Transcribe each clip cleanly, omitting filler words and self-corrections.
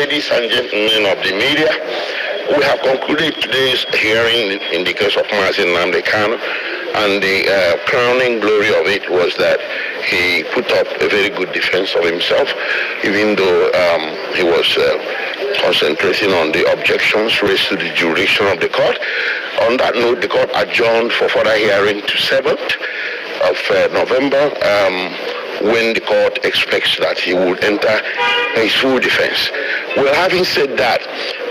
ladies and gentlemen of the media, we have concluded today's hearing in the case of Nnamdi Kanu, and the crowning glory of it was that he put up a very good defense of himself, even though he was concentrating on the objections raised to the jurisdiction of the court. On that note, the court adjourned for further hearing to 7th of November, when the court expects that he would enter his full defense. Well, having said that,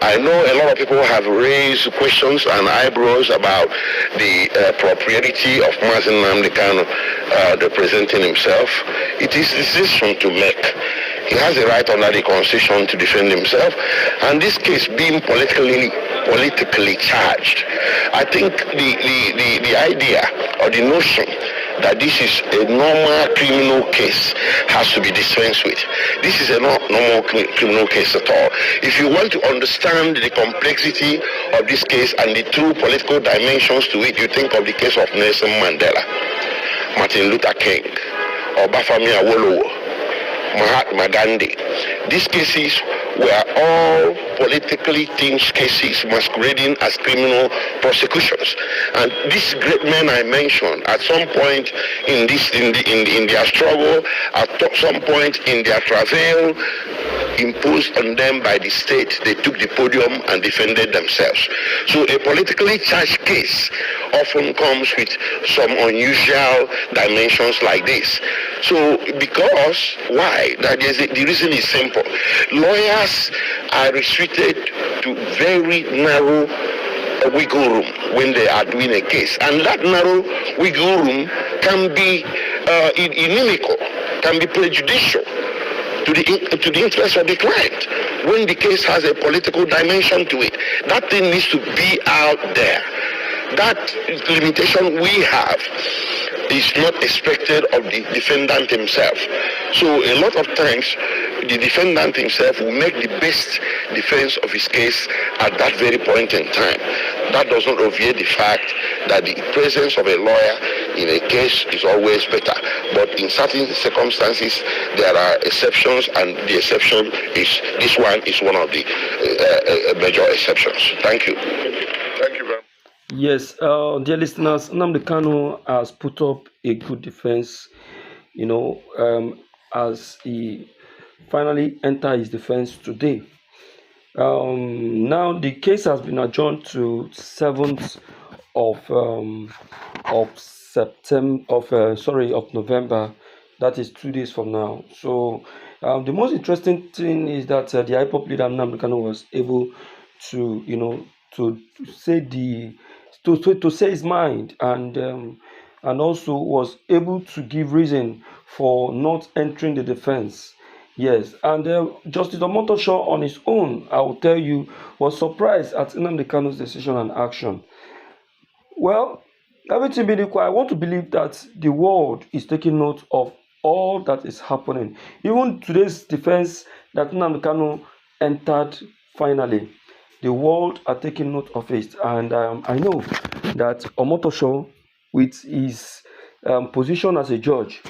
I know a lot of people have raised questions and eyebrows about the propriety of Nnamdi Kanu representing himself. It is a decision to make. He has the right under the Constitution to defend himself, and this case being politically charged, I think the idea or the notion that this is a normal criminal case has to be dispensed with. This is a normal criminal case at all. If you want to understand the complexity of this case and the true political dimensions to it, you think of the case of Nelson Mandela, Martin Luther King, Obafemi Awolowo, Mahatma Gandhi. These cases were all politically tinged cases masquerading as criminal prosecutions. And these great men I mentioned, at some point in their struggle, at some point in their travail, imposed on them by the state, they took the podium and defended themselves. So a politically charged case often comes with some unusual dimensions like this. So because, why? The reason is simple. Lawyers are restricted to very narrow wiggle room when they are doing a case. And that narrow wiggle room can be inimical, can be prejudicial to the interest of the client when the case has a political dimension to it. That thing needs to be out there. That limitation we have is not expected of the defendant himself. So a lot of times, the defendant himself will make the best defense of his case at that very point in time. That does not obviate the fact that the presence of a lawyer in a case is always better. But in certain circumstances, there are exceptions, and the exception is, this one is one of the major exceptions. Thank you. Thank you very much. Yes, dear listeners, Nnamdi Kanu has put up a good defense, as he finally entered his defense today. Now the case has been adjourned to 7th of November. That is 2 days from now. So the most interesting thing is that the IPOP leader Nnamdi Kanu was able to to say his mind, and also was able to give reason for not entering the defense. Yes, and Justice Omotosho on his own, I will tell you, was surprised at Nnamdi Kanu's decision and action. Well, everything being equal, I want to believe that the world is taking note of all that is happening. Even today's defense that Nnamdi Kanu entered finally, the world are taking note of it, and I know that Omotosho, with his position as a judge,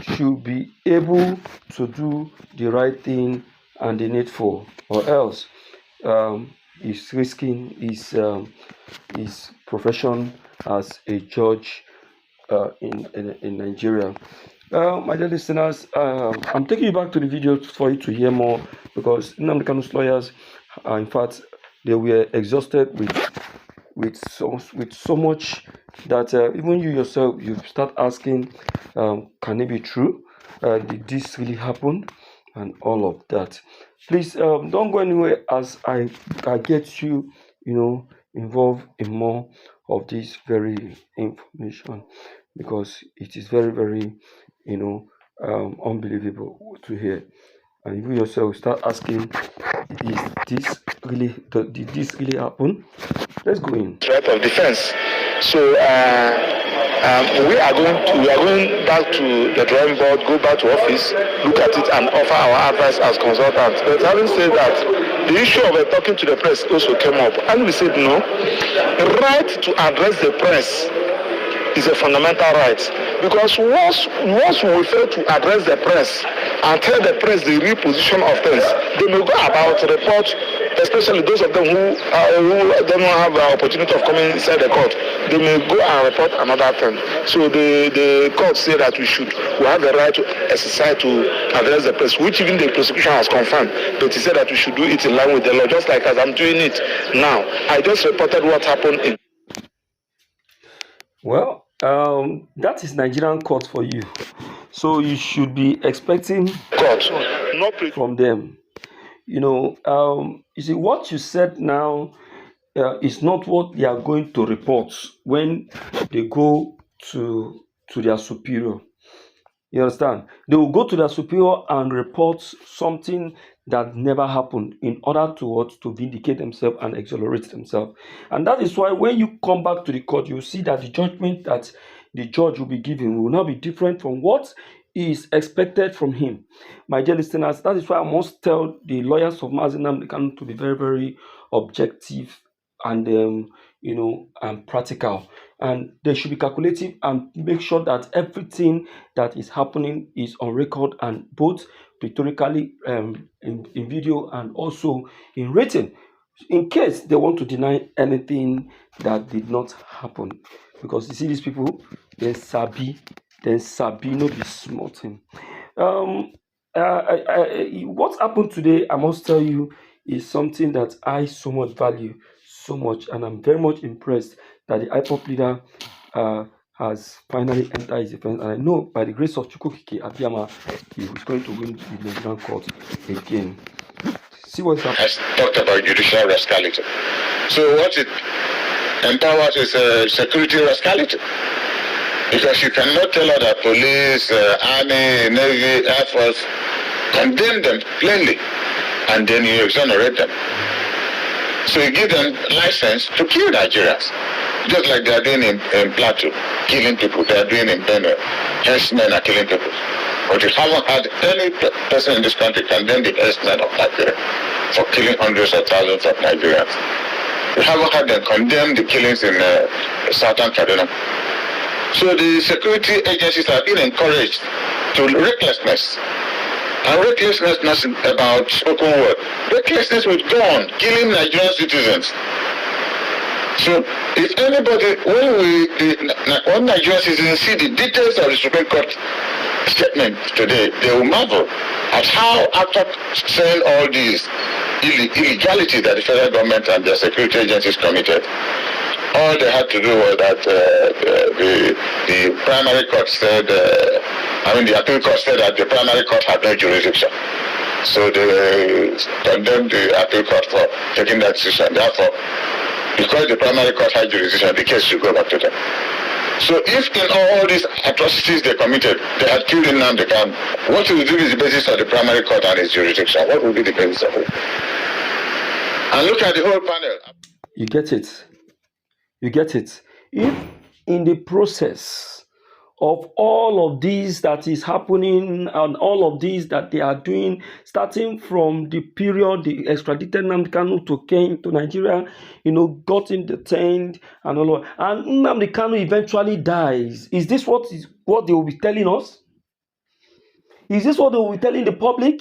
should be able to do the right thing and the needful, or else he's risking his profession as a judge in Nigeria. My dear listeners, I'm taking you back to the video for you to hear more, because Nnamdi Kanu's lawyers, in fact, they were exhausted with so much that even you yourself, you start asking, can it be true? Did this really happen? And all of that. Please don't go anywhere as I get you, involved in more of this very information, because it is very, very, unbelievable to hear. And you yourself start asking, did this really happen? Let's go in. Threat of defense. So we are going back to the drawing board, go back to office, look at it, and offer our advice as consultants. But having said that, the issue of talking to the press also came up, and we said no. The right to address the press is a fundamental right. Because once we fail to address the press and tell the press the real position of things, they may go about report, especially those of them who don't have the opportunity of coming inside the court. They may go and report another thing. So the court say that we have the right to exercise to address the press, which even the prosecution has confirmed. But he said that we should do it in line with the law, just like as I'm doing it now. I just reported what happened in. Well, that is Nigerian court for you. So you should be expecting court, not from them. You see, what you said now is not what they are going to report when they go to their superior. You understand? They will go to their superior and report something that never happened in order to vindicate themselves and exonerate themselves. And that is why when you come back to the court, you see that the judgment that the judge will be giving will not be different from what is expected from him. My dear listeners, that is why I must tell the lawyers of Nnamdi Kanu to be very, very objective and and practical, and they should be calculative and make sure that everything that is happening is on record, and both rhetorically in video and also in written, in case they want to deny anything that did not happen. Because you see, these people, they sabi no be small thing. What happened today, I must tell you, is something that I so much value, so much, and I'm very much impressed that the IPOP leader has finally entered his defense, and I know by the grace of Chukwukike Abiyama, he is going to win the Nigerian court again. See what's happening. I talked about judicial rascality. So what it empowers is security rascality. Because you cannot tell other police, army, navy, air force, condemn them plainly, and then you exonerate them. So you give them license to kill Nigerians, just like they are doing in Plateau, killing people. They are doing in Benue. Herdsmen are killing people. But you haven't had any person in this country condemn the herdsmen of Nigeria for killing hundreds of thousands of Nigerians. You haven't had them condemn the killings in southern Kaduna. So the security agencies have been encouraged to recklessness. And recklessness is not about spoken word. Recklessness with gun, killing Nigerian citizens. So if anybody, when Nigerian citizens see the details of the Supreme Court statement today, they will marvel at how, after saying all these illegality that the federal government and their security agencies committed, all they had to do was that the primary court said, the appeal court said that the primary court had no jurisdiction. So they condemned the appeal court for taking that decision. Therefore, because the primary court had jurisdiction, the case should go back to them. So if in all these atrocities they committed, they had killed Nnamdi Kanu, what will be the basis of the primary court and its jurisdiction? What will be the basis of it? And look at the whole panel. You get it. You get it. If in the process of all of this that is happening and all of this that they are doing, starting from the period the extradited Nnamdi Kanu came to Nigeria, got in detained and all of, and Nnamdi Kanu eventually dies. Is this what they will be telling us? Is this what they will be telling the public?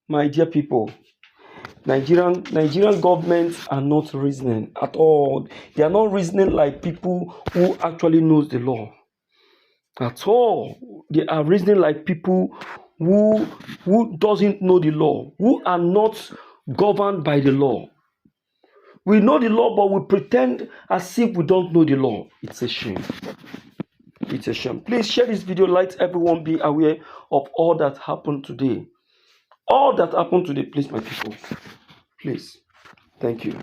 My dear people, Nigerian governments are not reasoning at all. They are not reasoning like people who actually knows the law. At all. They are reasoning like people who doesn't know the law, who are not governed by the law. We know the law, but we pretend as if we don't know the law. It's a shame. It's a shame. Please share this video. Let everyone be aware of all that happened today. All that happened today, please, my people. Please. Thank you.